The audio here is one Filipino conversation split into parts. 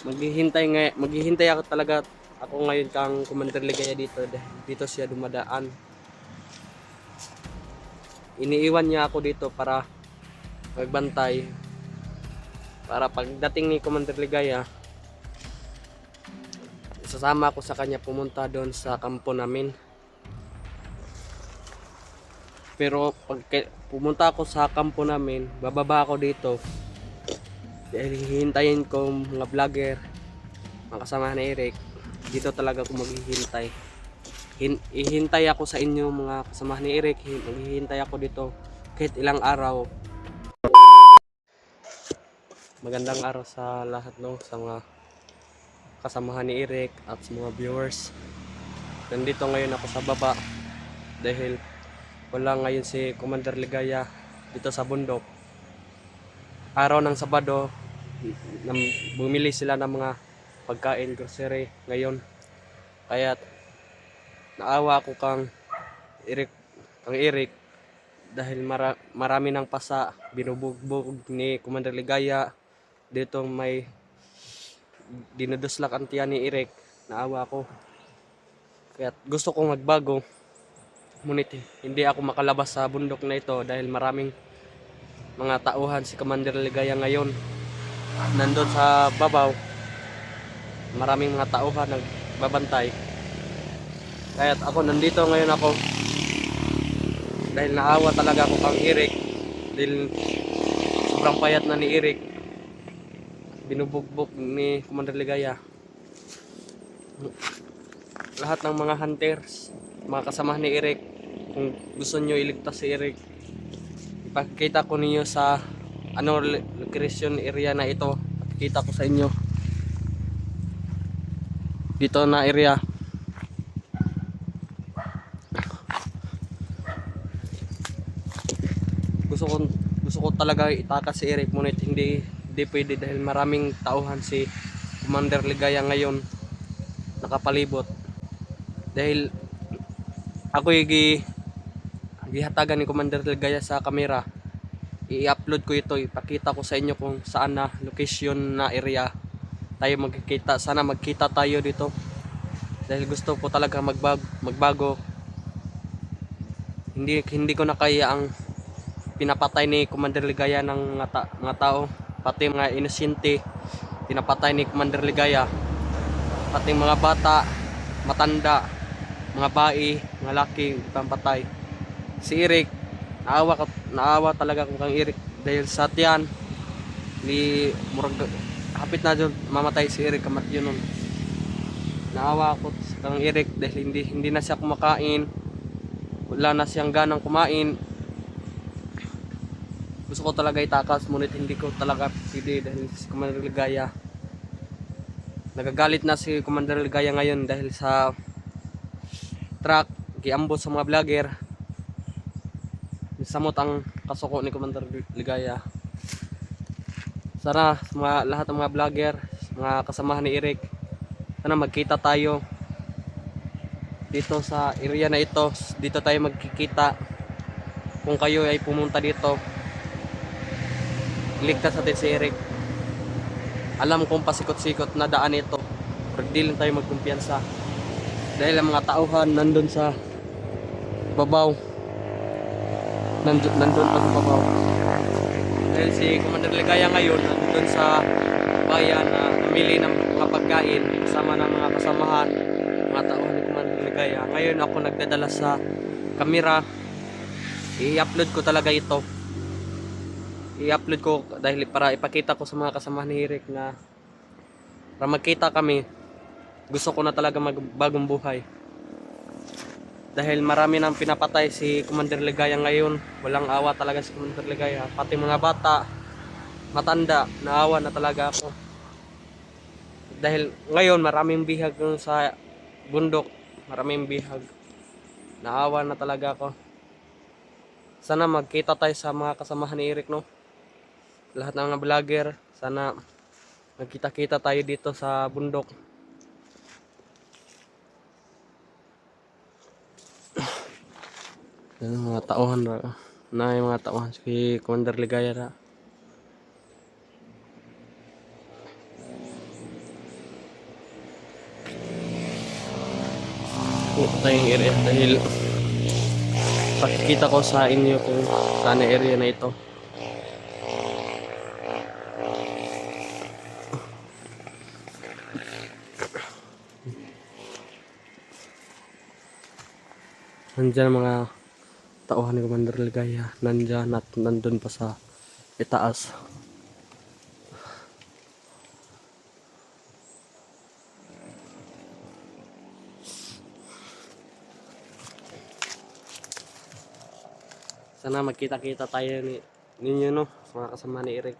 Maghihintay ako talaga ako ngayon kang Commander Ligaya dito dahil dito siya dumadaan. Iniiwan niya ako dito para magbantay para pagdating ni Commander Ligaya sasama ako sa kanya pumunta doon sa kampo namin. Pero pag pumunta ako sa kampo namin, bababa ako dito dahil hihintayin ko mga vlogger, mga kasama ni Eric. Dito talaga ako maghihintay. Ihintay ako sa inyo mga kasama ni Eric. Maghihintay ako dito kahit ilang araw. Magandang araw sa lahat, no, sa mga kasamahan ni Eric at sa mga viewers. Nandito ngayon ako sa baba dahil wala ngayon si Commander Ligaya dito sa bundok. Araw ng Sabado, bumili sila ng mga pagkain, grocery ngayon. Kaya naawa ako kang Eric dahil marami ng pasa binubugbog ni Commander Ligaya. Dito may dinaduslak ang tiyan ni Eric. Naawa ako. Kaya gusto kong magbago. Ngunit hindi ako makalabas sa bundok na ito dahil maraming mga tauhan si Commander Ligaya ngayon. Nandun sa babaw, maraming mga tauhan nagbabantay. Kaya ako nandito ngayon ako dahil naawa talaga ako kang Eric dahil sobrang payat na ni Eric. Binubugbog ni Commander Ligaya. Lahat ng mga hunters, mga kasama ni Eric, kung gusto nyo iligtas si Eric, ipakita ko ninyo sa location area na ito. Pakita ko sa inyo dito na area. Gusto ko talaga itakas si Eric, ngunit hindi pwede dahil maraming tauhan si Commander Ligaya ngayon nakapalibot. Dahil ako gihatagan ni Commander Ligaya sa kamera, i-upload ko ito, ipakita ko sa inyo kung saan na location na area tayo magkikita. Sana magkita tayo dito dahil gusto ko talaga magbago. Hindi ko na kaya ang pinapatay ni Commander Ligaya ng mga tao, pati mga inosente pinapatay ni Commander Ligaya, pati mga bata, matanda, mga bae, mga laki pampatay. Si Eric, naawa talaga ko kang Eric dahil sa tiyan ni murag hapit na dyan mamatay si Eric kamatyon nun. Naawa ako sa kang Eric dahil hindi na siya kumakain, wala na siyang ganang kumain. Gusto ko talaga itakas, ngunit hindi ko talaga pwede dahil si Commander Ligaya. Nagagalit na si Commander Ligaya ngayon dahil sa truck, giambot sa mga vlogger. Samot ang kasuko ni Commander Ligaya. Sana lahat ng mga vlogger, mga kasamahan ni Eric, sana magkita tayo dito sa area na ito. Dito tayo magkikita. Kung kayo ay pumunta dito, iligtas natin si Eric. Alam kong pasikot-sikot na daan ito, pero di lang tayo magkumpiyansa dahil ang mga tauhan nandun sa babaw. Nandun pa sa babaw dahil si Commander Ligaya ngayon nandun sa bayan na namili ng mga pagkain kasama ng mga kasamahan, mga tauhan ni Commander Ligaya. Ngayon ako nagdadala sa kamera, i-upload ko talaga ito. I-upload ko dahil para ipakita ko sa mga kasama ni Eric na para magkita kami. Gusto ko na talaga magbagong buhay dahil marami nang pinapatay si Commander Ligaya ngayon. Walang awa talaga si Commander Ligaya, pati mga bata, matanda, naawa na talaga ako dahil ngayon maraming bihag sa bundok, maraming bihag. Naawa na talaga ako. Sana magkita tayo sa mga kasamahan ni Eric, no? Lahat ng mga vlogger, sana magkita-kita tayo dito sa bundok. Yan mga tauhan na yung mga tauhan si Commander Ligaya na. po tayong area dahil pakikita ko sa inyo kung saan ang area na ito. Nandyan mga tauhan ni Commander Ligaya. Nandyan at nandun pa sa itaas. Sana magkita-kita tayo ninyo, no, mga kasama ni Eric.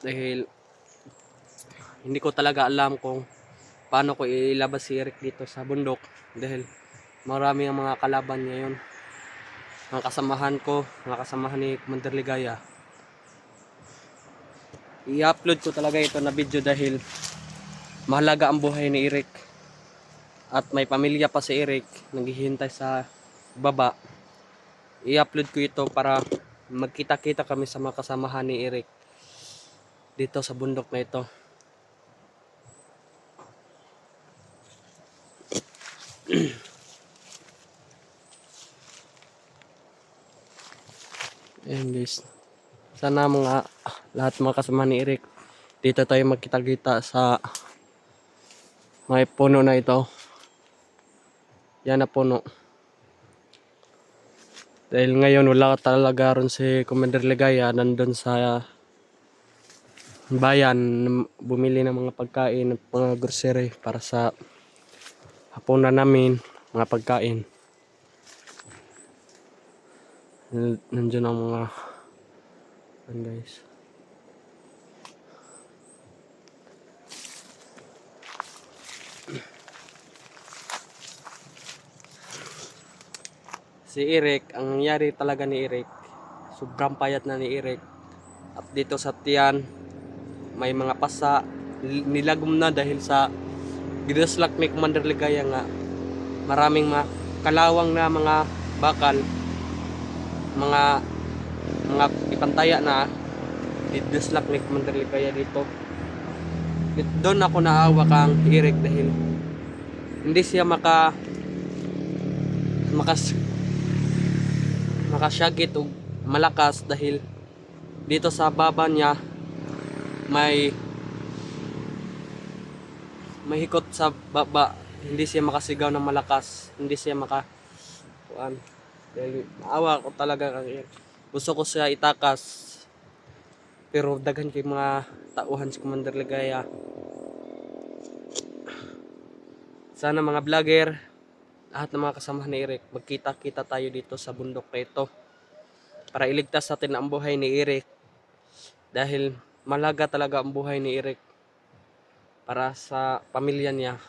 Dahil hindi ko talaga alam kung paano ko ilabas si Eric dito sa bundok. Dahil marami ang mga kalaban niya yun. Mga kasamahan ko, mga kasamahan ni Commander Ligaya. I-upload ko talaga ito na video dahil mahalaga ang buhay ni Eric. At may pamilya pa si Eric, naghihintay sa baba. I-upload ko ito para magkita-kita kami sa mga kasamahan ni Eric dito sa bundok na ito. Ayan guys, sana lahat mga kasama ni Eric dito tayo magkita-kita sa may puno na ito. Yan na puno. Dahil ngayon wala talaga ron si Commander Ligaya, nandun sa bayan bumili ng mga pagkain, mga grocery para sa hapunan namin, mga pagkain. Nandiyan ang mga guys. Si Eric, ang nangyari talaga ni Eric, sobrang payat na ni Eric. At dito sa tiyan, may mga pasa, nilagom na dahil sa ginaslak ni Commander Ligaya nga. Maraming mga kalawang na mga bakal, mga ipantaya na didislak ni Commander Ligaya dito. Doon ako naawa kang Eric dahil hindi siya makasyagit o malakas dahil dito sa baba niya may hikot sa baba, hindi siya makasigaw ng malakas, hindi siya dahil naawa ko talaga kang Eric. Gusto ko siya itakas pero daghan kay mga tauhan si Commander Ligaya. Sana mga vlogger, lahat ng mga kasama ni Eric, magkita-kita tayo dito sa bundok na ito para iligtas natin ang buhay ni Eric. Dahil malaga talaga ang buhay ni Eric para sa pamilya niya.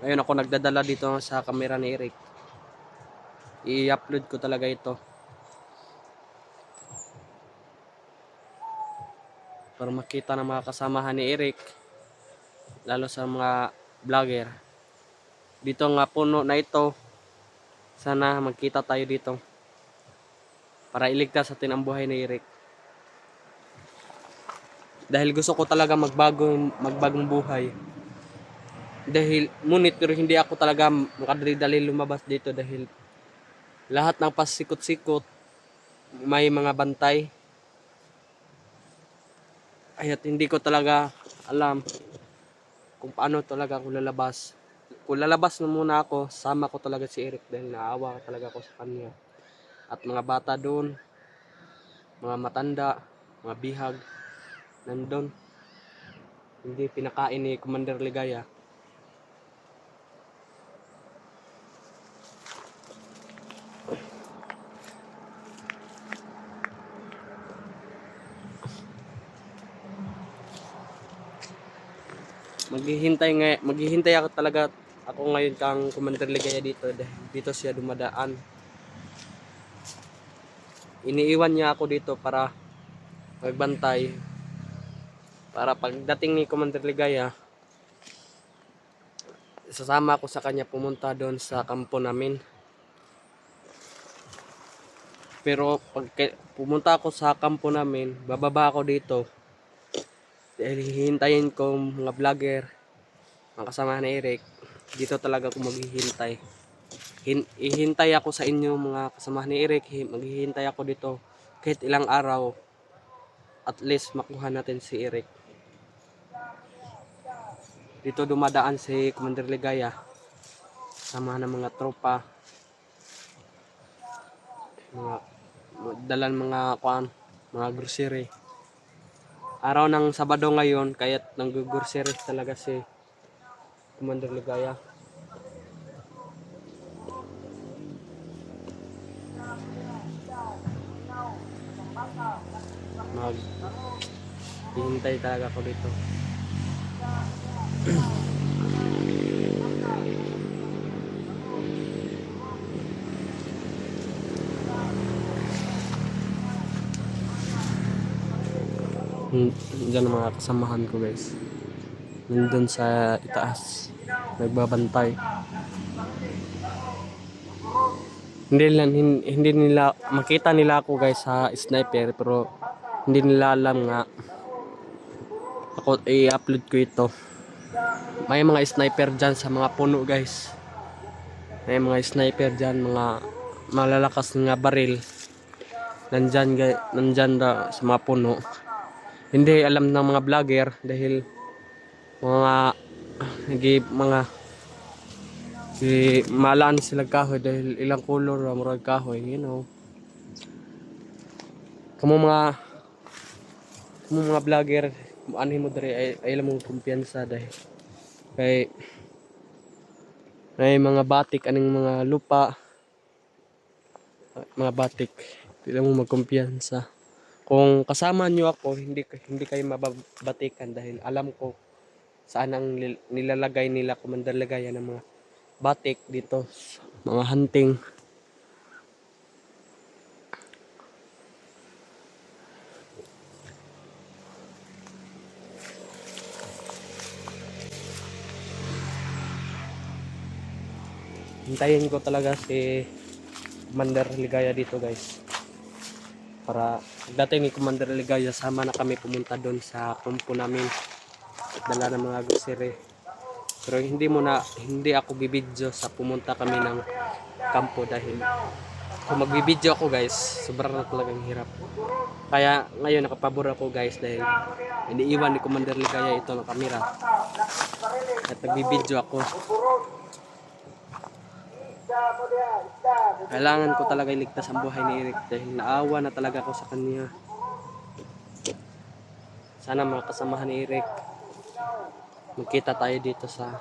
Ngayon ako nagdadala dito sa camera ni Eric. I-upload ko talaga ito para makita ng mga kasamahan ni Eric, lalo sa mga vlogger. Dito nga puno na ito, sana magkita tayo dito para iligtas natin ang buhay ni Eric. Dahil gusto ko talaga magbagong buhay. Dahil ngunit pero hindi ako talaga makadali-dali lumabas dito dahil lahat ng pasikot-sikot may mga bantay. Aya't hindi ko talaga alam kung paano talaga ako lalabas. Kung lalabas na muna ako, sama ko talaga si Eric dahil naawa talaga ako sa kanya. At mga bata doon, mga matanda, mga bihag, nandun. Hindi pinakain ni Commander Ligaya. Maghihintay ako talaga ngayon kang Commander Ligaya dito siya dumadaan. Iniiwan niya ako dito para magbantay para pagdating ni Commander Ligaya sasama ako sa kanya pumunta doon sa kampo namin. Pero pag pumunta ako sa kampo namin, bababa ako dito. Dahil hihintayin ko mga vlogger, mga kasama ni Eric. Dito talaga ako maghihintay. Ihintay ako sa inyo mga kasama ni Eric. Maghihintay ako dito kahit ilang araw. At least makuha natin si Eric. Dito dumadaan si Commander Ligaya. Sama ng mga tropa. Mga dalan mga mga grocery. Araw ng Sabado ngayon, kaya't nag-grocery talaga si Commander Ligaya. Hihintay talaga ako dito. Diyan ang mga kasamahan ko guys. Nandun sa itaas. Nagbabantay. Hindi nila makita nila ako guys sa sniper, pero hindi nila alam nga ako i-upload ko ito. May mga sniper dyan sa mga puno guys. May mga sniper dyan, mga malalakas nga baril. Nandyan sa mga puno. Hindi alam ng mga vlogger dahil malaan sila kahoy dahil ilang color murag kahoy, you know. Kamo mga vlogger, anhin mo diri ay alam mong kumpiyansa dahil kay may mga batik aning mga lupa, mga batik, di lang mo magkumpiyansa. Kung kasama nyo ako, hindi kayo mababatikan dahil alam ko saan ang nilalagay nila Commander Ligaya ng mga batik dito, mga hunting. Hintayin ko talaga si Commander Ligaya dito guys. Para pagdating ni Commander Ligaya, sama na kami pumunta doon sa kampo namin. Dala ng mga grocery. Pero hindi ako bibidyo sa pumunta kami ng kampo dahil kung magbibidyo ako guys, sobrang na talagang hirap. Kaya ngayon nakapabor ako guys dahil iniiwan ni Commander Ligaya ito ng kamera. At nagbibidyo ako. Kailangan ko talaga iligtas ang buhay ni Eric dahil naawa na talaga ako sa kanya. Sana mga kasamahan ni Eric, magkita tayo dito sa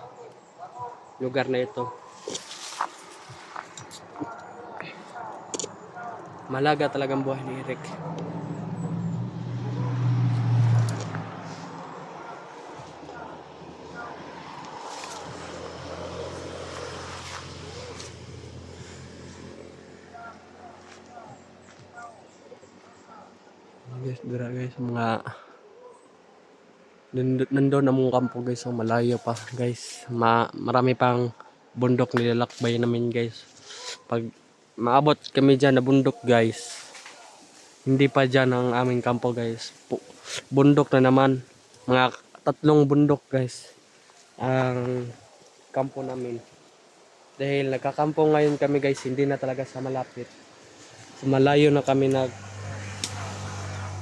lugar na ito. Malaga talagang buhay ni Eric. Guys, dira guys, mga nandun na mong kampo guys, so malayo pa guys. Marami pang bundok nilalakbay namin guys. Pag maabot kami dyan na bundok guys, hindi pa dyan ang aming kampo guys. Bundok na naman, mga 3 bundok guys ang kampo namin. Dahil nagkakampo ngayon kami guys, hindi na talaga sa malapit. So, malayo na kami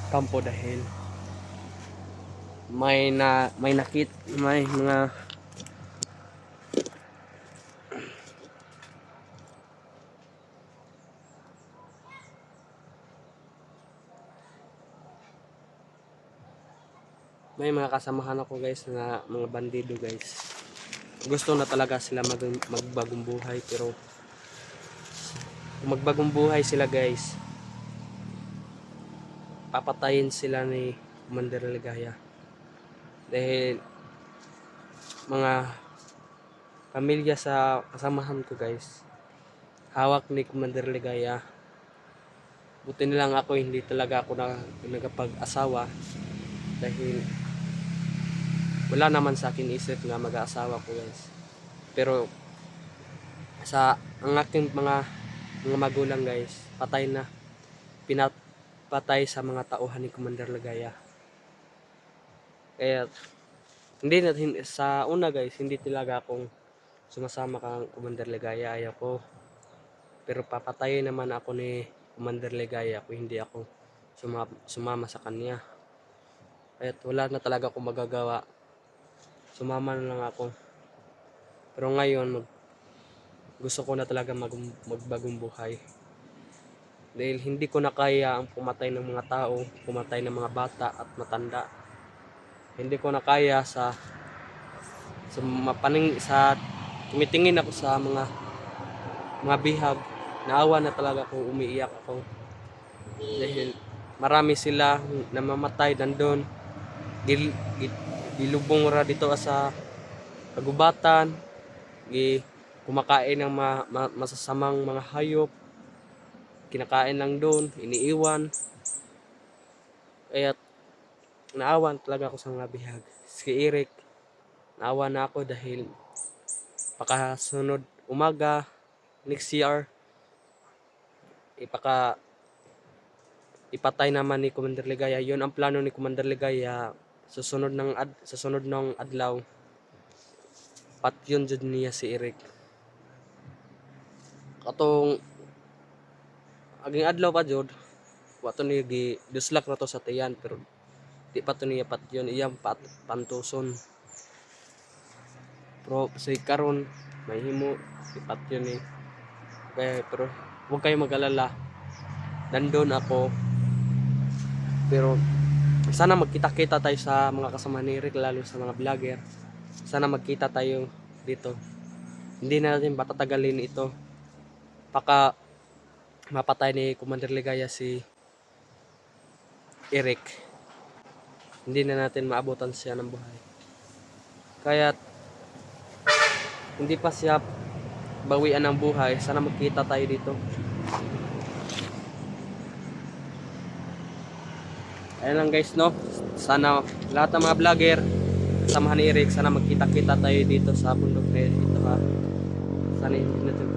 kampo dahil may mga kasamahan ako guys na mga bandido guys. Gusto na talaga sila magbagong buhay, pero kung magbagong buhay sila guys, papatayin sila ni Commander Ligaya. Dahil mga pamilya sa kasamahan ko guys, hawak ni Commander Ligaya. Buti nilang ako, hindi talaga ako nagapag-asawa dahil wala naman sa akin isip na mag-aasawa ko guys. Pero ang aking mga magulang guys, patay na. Pinapatay sa mga tauhan ni Commander Ligaya. Kaya sa una guys, hindi talaga akong sumasama kang Commander Ligaya, ayaw ko. Pero papatayin naman ako ni Commander Ligaya kung hindi ako sumama sa kanya. Kaya wala na talaga akong magagawa. Sumama na lang ako. Pero ngayon, gusto ko na talaga magbagong buhay. Dahil hindi ko na kaya ang pumatay ng mga tao, pumatay ng mga bata at matanda. Hindi ko na kaya sa tumitingin ako sa mga bihag. Naawa na talaga ako, umiiyak ako. Dahil marami sila namamatay nandun. Gilubong ra dito sa kagubatan. Kumakain ng masasamang mga hayop. Kinakain lang doon, iniiwan. Kaya naawan talaga ako sa mga bihag. Si Eric, naawa na ako dahil pakasunod umaga, next year, ipatay naman ni Commander Ligaya. Yun ang plano ni Commander Ligaya. Susunod ng adlaw, patyon jud niya si Eric. Katong aging adlaw pa jud, wato ni duslak na to sa tiyan, pero di pa to niya patyon, iyang pantuson. Pero sa karon may himo ipatyon ni. Pero huwag kayo mag-alala, nandun ako. Pero sana magkita-kita tayo sa mga kasama ni Eric, lalo sa mga vlogger. Sana magkita tayo dito. Hindi na natin patatagalin ito. Baka mapatay ni Commander Ligaya si Eric. Hindi na natin maabutan siya ng buhay. Kaya hindi pa siya bawian ng buhay. Sana magkita tayo dito. Ayan lang guys, no? Sana lahat ng mga vlogger, samahan ni Eric, sana magkita-kita tayo dito sa bundok na ito, ha? Sana hindi natin